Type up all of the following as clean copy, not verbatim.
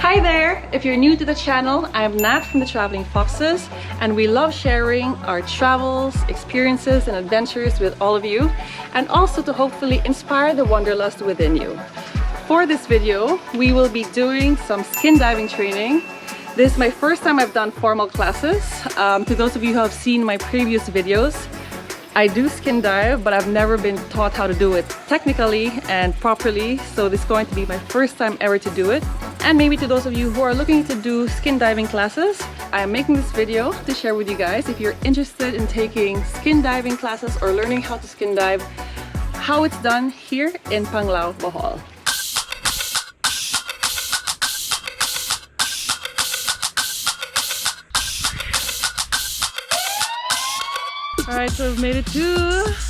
Hi there! If you're new to the channel, I am Nat from the Traveling Foxes, and we love sharing our travels, experiences and adventures with all of you, and also to hopefully inspire the wanderlust within you. For this video, we will be doing some skin diving training. This is my first time I've done formal classes. To those of you who have seen my previous videos, I do skin dive, but I've never been taught how to do it technically and properly, so this is going to be my first time ever to do it. And maybe to those of you who are looking to do skin diving classes, I am making this video to share with you guys if you're interested in taking skin diving classes or learning how to skin dive, how it's done here in Panglao, Bohol. Alright, so we've made it to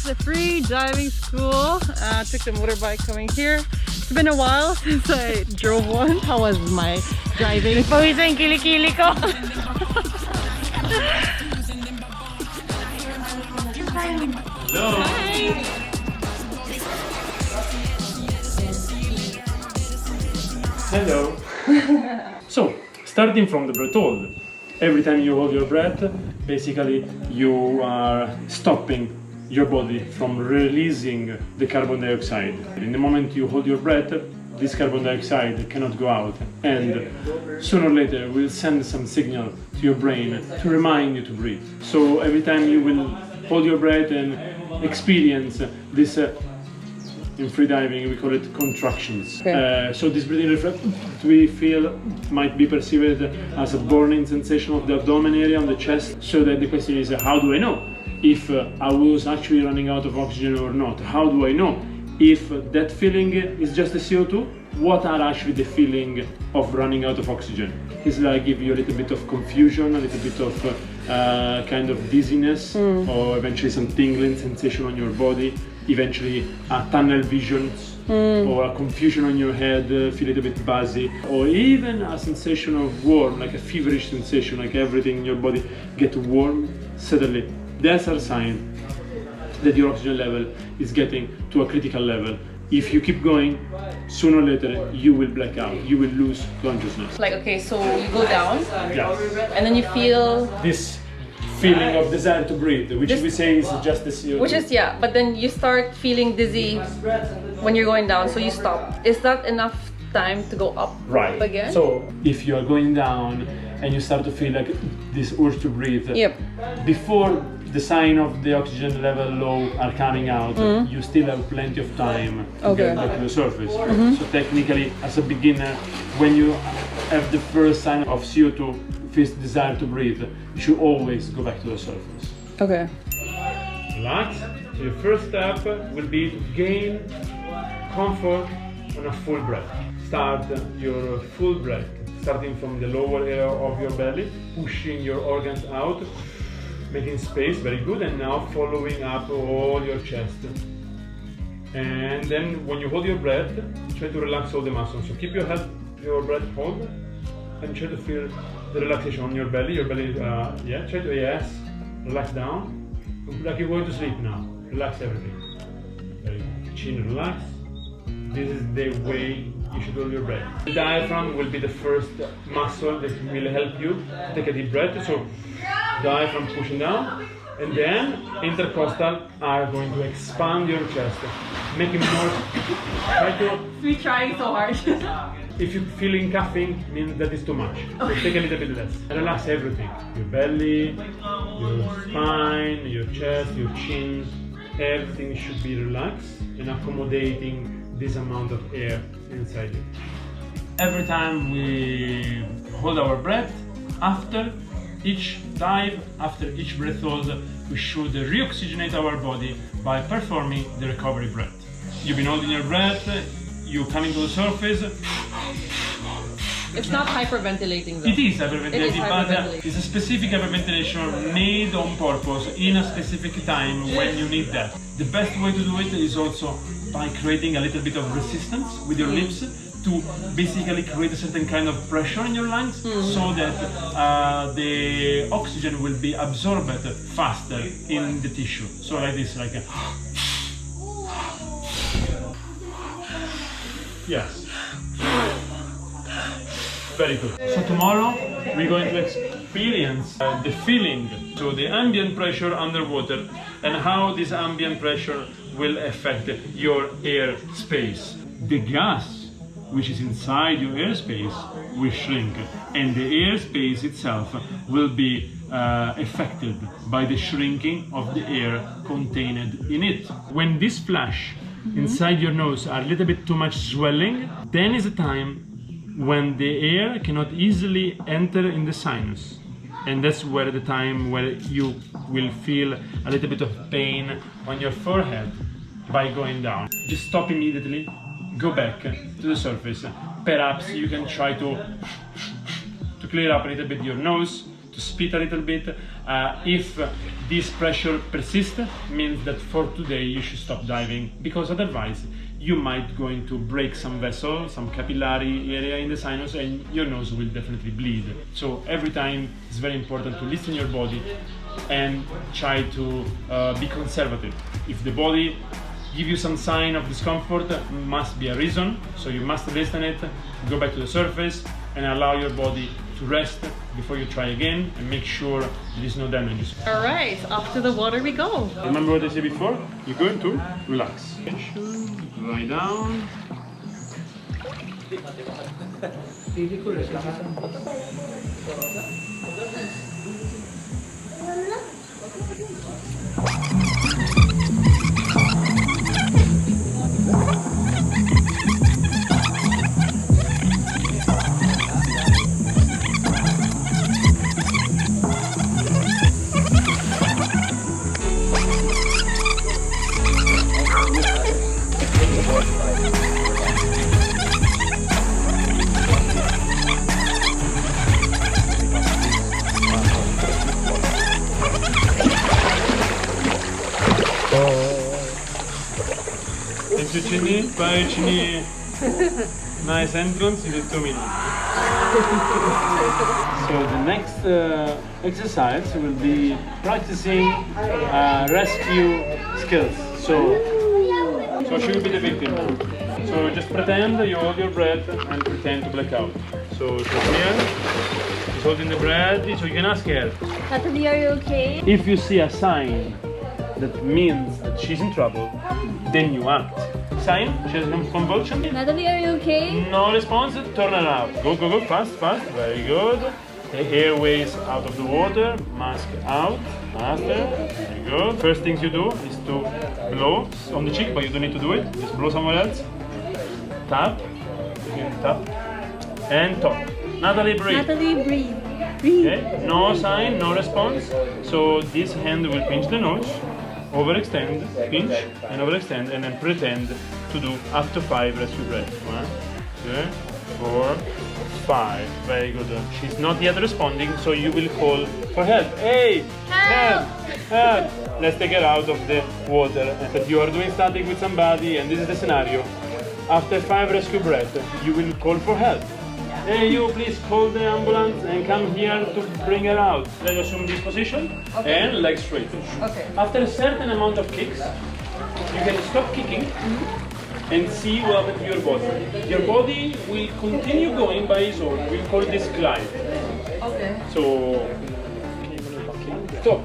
the free diving school. Took the motorbike coming here. It's been a while since I drove one. How was my driving? Pawisan kilikili ko. Hello. Hi. Hello. So, starting from the breath hold. Every time you hold your breath, basically you are stopping your body from releasing the carbon dioxide. In the moment you hold your breath, this carbon dioxide cannot go out, and sooner or later we'll send some signal to your brain to remind you to breathe. So every time you will hold your breath and experience this in freediving we call it contractions. Okay. So this breathing reflex we feel might be perceived as a burning sensation of the abdomen area on the chest. So that the question is, how do I know if I was actually running out of oxygen or not? How do I know if that feeling is just a CO2? What are actually the feeling of running out of oxygen? It's like give you a little bit of confusion, a little bit of kind of dizziness, or eventually some tingling sensation on your body, eventually a tunnel vision, or a confusion on your head, feel a little bit buzzy, or even a sensation of warm, like a feverish sensation, like everything in your body get warm suddenly. That's a sign that your oxygen level is getting to a critical level. If you keep going, sooner or later you will black out, you will lose consciousness. Like, okay, so you go down, Yeah. and then you feel This feeling of desire to breathe, which we say is just the CO2. which is, yeah, but then you start feeling dizzy when you're going down, so you stop. Is that enough time to go up Right. again? So if you are going down and you start to feel like this urge to breathe, Yep. before the sign of the oxygen level low are coming out, you still have plenty of time to Okay. get back to the surface. So technically, as a beginner, when you have the first sign of CO2, first desire to breathe, you should always go back to the surface. Okay. Relax. So your first step will be to gain comfort on a full breath. Start your full breath, starting from the lower area of your belly, pushing your organs out, making space, very good, and now following up all your chest. And then when you hold your breath, try to relax all the muscles. So keep your breath hold, and try to feel the relaxation on your belly. Your belly, try to, relax down, like you're going to sleep now. Relax everything. Very good. Chin relax. This is the way you should hold your breath. The diaphragm will be the first muscle that will help you take a deep breath. So diaphragm pushing down, and then intercostal are going to expand your chest, make it more. We're trying so hard. If you're feeling coughing, means that is too much. So take a little bit less. Relax everything. Your belly, your spine, your chest, your chin. Everything should be relaxed and accommodating this amount of air inside you. Every time we hold our breath, after each dive, after each breath hold, we should reoxygenate our body by performing the recovery breath. You've been holding your breath, you coming to the surface. It's not hyperventilating though. It is hyperventilating, but it's a specific hyperventilation made on purpose in a specific time when you need that. The best way to do it is also by creating a little bit of resistance with your lips to basically create a certain kind of pressure in your lungs so that the oxygen will be absorbed faster in the tissue. So like this, like a yes. Very good. So tomorrow we're going to experience the feeling, so the ambient pressure underwater and how this ambient pressure will affect your air space. The gas which is inside your airspace will shrink, and the airspace itself will be affected by the shrinking of the air contained in it. When this flash inside your nose are a little bit too much swelling, then is a time when the air cannot easily enter in the sinus, and that's where the time where you will feel a little bit of pain on your forehead by going down. Just stop immediately, go back to the surface. Perhaps you can try to clear up a little bit your nose, to spit a little bit. If this pressure persists, means that for today you should stop diving, because otherwise you might going to break some vessel, some capillary area in the sinus, and your nose will definitely bleed. So every time it's very important to listen to your body and try to be conservative. If the body give you some sign of discomfort, must be a reason, so you must listen it, go back to the surface and allow your body to rest before you try again, and make sure there is no damage. All right, off to the water we go. Remember what I said before? You're going to relax. Lie down. Thank you, Chini. Bye, Chini. Nice entrance in 2 minutes. So the next exercise will be practicing rescue skills. So she will be the victim. So just pretend you hold your breath and pretend to black out. So she's here, she's holding the breath, so you can ask her. Natalie, are you okay? If you see a sign that means that she's in trouble, then you act. Sign, she has convulsion. Natalie, are you okay? No response, turn around. Go, go, go, fast, fast, very good. The airways out of the water, mask out, faster, very good. First things you do is to blow on the cheek, but you don't need to do it. Just blow somewhere else. Tap, again, tap, and talk. Natalie, breathe. Natalie, breathe. Breathe. Okay. No sign, no response. So this hand will pinch the nose, overextend, pinch, and overextend, and then pretend to do up to 5 rescue breaths. 1, 2, 4, 5. Very good. She's not yet responding, so you will call for help. Hey, help, help. Let's take her out of the water. But you are doing static with somebody, and this is the scenario. After 5 rescue breaths, you will call for help. Hey, you, please call the ambulance and come here to bring her out. Let's assume this position, and legs straight. Okay. After a certain amount of kicks, you can stop kicking and see what happens to your body. Your body will continue going by its own. We'll call this glide. Okay. So, stop.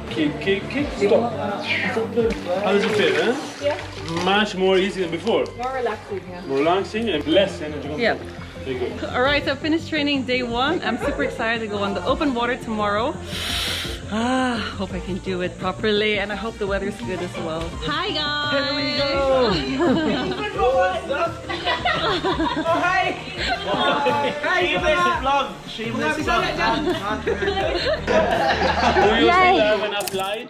Kick, kick, kick, stop. How does it feel, eh? Yeah. Much more easy than before. More relaxing, yeah. More relaxing and less energy consumption. Yeah. Very good. All right, so I finished training day 1. I'm super excited to go on the open water tomorrow. Hope I can do it properly, and I hope the weather's good as well. Hi guys! Here we go! Oh, hi! Shameless vlog! Shameless vlog! Do you still have enough light?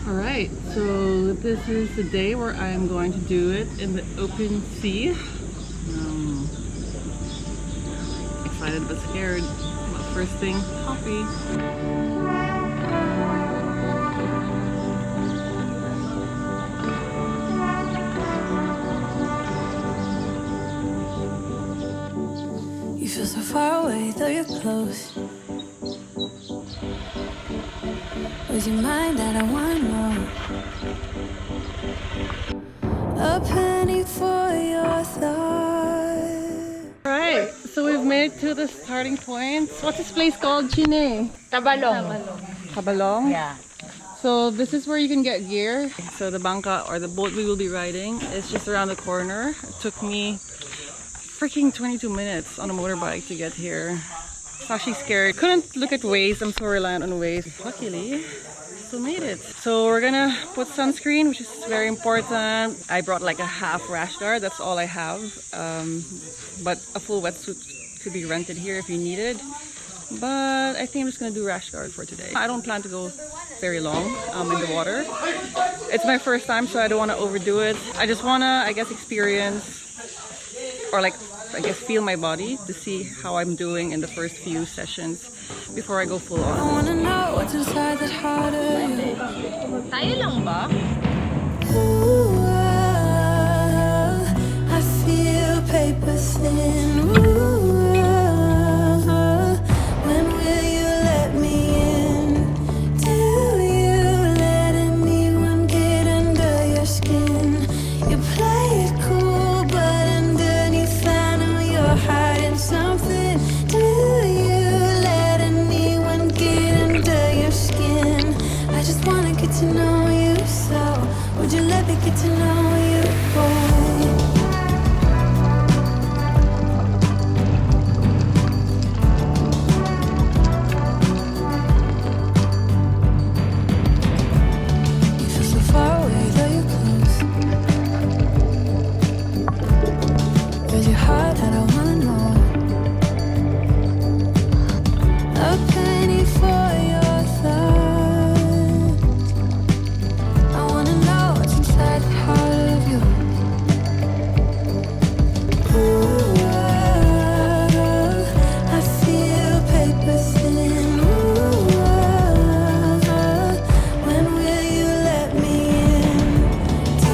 All right, so this is the day where I'm going to do it in the open sea. Excited but scared. First thing, coffee. You feel so far away, though you're close. Was your mind that I want more? A penny for your thoughts. to the starting point. What's this place called, Chine? Tabalong? Yeah. So this is where you can get gear. So the bangka or the boat we will be riding is just around the corner. It took me freaking 22 minutes on a motorbike to get here. I was actually scared. Couldn't look at Waze. I'm so reliant on Waze. Luckily, still made it. So we're gonna put sunscreen, which is very important. I brought like a half rash guard. That's all I have. But a full wetsuit could be rented here if you need it. But I think I'm just gonna do rash guard for today. I don't plan to go very long in the water. It's my first time, so I don't want to overdo it. I just want to, I guess, experience or like, I guess, feel my body to see how I'm doing in the first few sessions before I go full on. I wanna know what's inside that heart of you. Tayo lang ba? Ooh, I feel paper thin. Ooh, when will you let me in? Do you let anyone get under your skin? You play it cool, but underneath I know you're hiding something. Do you let anyone get under your skin? I just wanna get to know you, so would you let me get to know you, boy? You feel so far away, though you're close. There's your heart that I wanna know. A penny for your thoughts. I wanna know what's inside the heart of you. Ooh, I feel paper thin. Ooh, when will you let me in? Do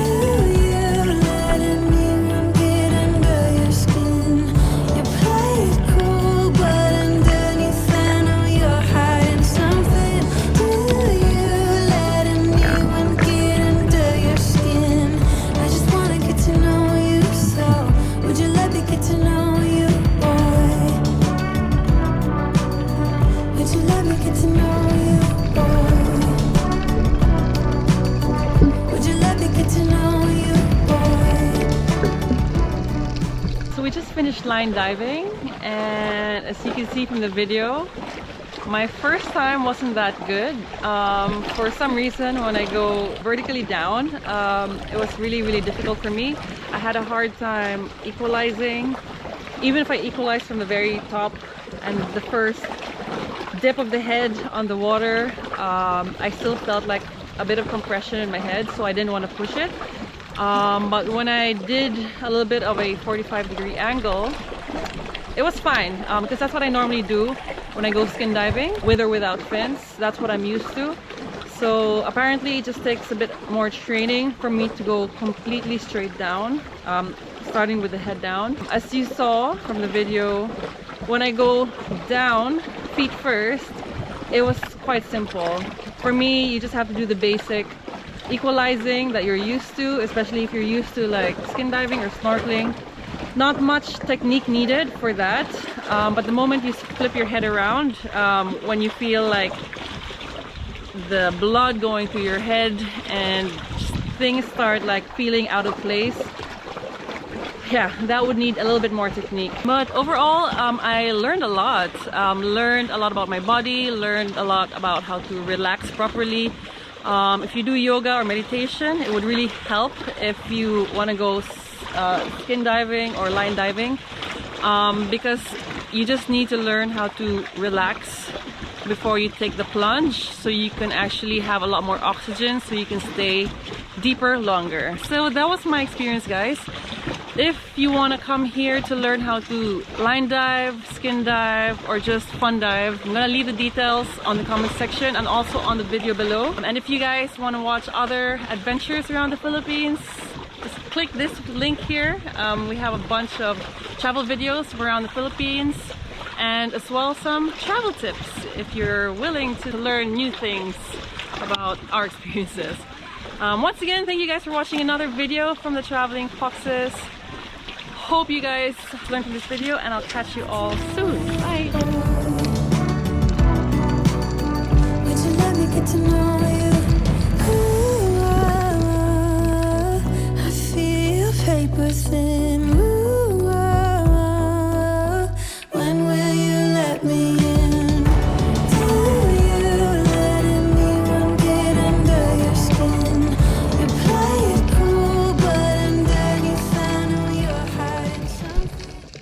you let anyone get under your skin? You play it cool, but underneath I know you're hiding something. Do you let anyone get under your skin? I just wanna get to know you, so would you let me get to know you, boy? Would you let me get to know you, boy? Would you let me get to know you, boy? So we just finished line diving, and as you can see from the video, my first time wasn't that good. For some reason, when I go vertically down, it was really difficult for me. I had a hard time equalizing. Even if I equalized from the very top and the first dip of the head on the water, I still felt like a bit of compression in my head, so I didn't want to push it. But when I did a little bit of a 45-degree angle, it was fine, because that's what I normally do when I go skin diving, with or without fins. That's what I'm used to. So apparently it just takes a bit more training for me to go completely straight down, starting with the head down. As you saw from the video, when I go down feet first, it was quite simple. For me, you just have to do the basic equalizing that you're used to, especially if you're used to like skin diving or snorkeling. Not much technique needed for that, but the moment you flip your head around, when you feel like the blood going through your head and things start like feeling out of place, yeah, that would need a little bit more technique. But overall, I learned a lot. Learned a lot about my body, learned a lot about how to relax properly. If you do yoga or meditation, it would really help if you want to go skin diving or line diving, because you just need to learn how to relax before you take the plunge, so you can actually have a lot more oxygen, so you can stay deeper longer. So that was my experience, guys. If you want to come here to learn how to line dive, skin dive, or just fun dive, I'm gonna leave the details on the comment section and also on the video below. And if you guys want to watch other adventures around the Philippines, just click this link here. We have a bunch of travel videos around the Philippines, and as well some travel tips if you're willing to learn new things about our experiences. Once again, thank you guys for watching another video from the Traveling Foxes. hope you guys learned from this video, and I'll catch you all soon.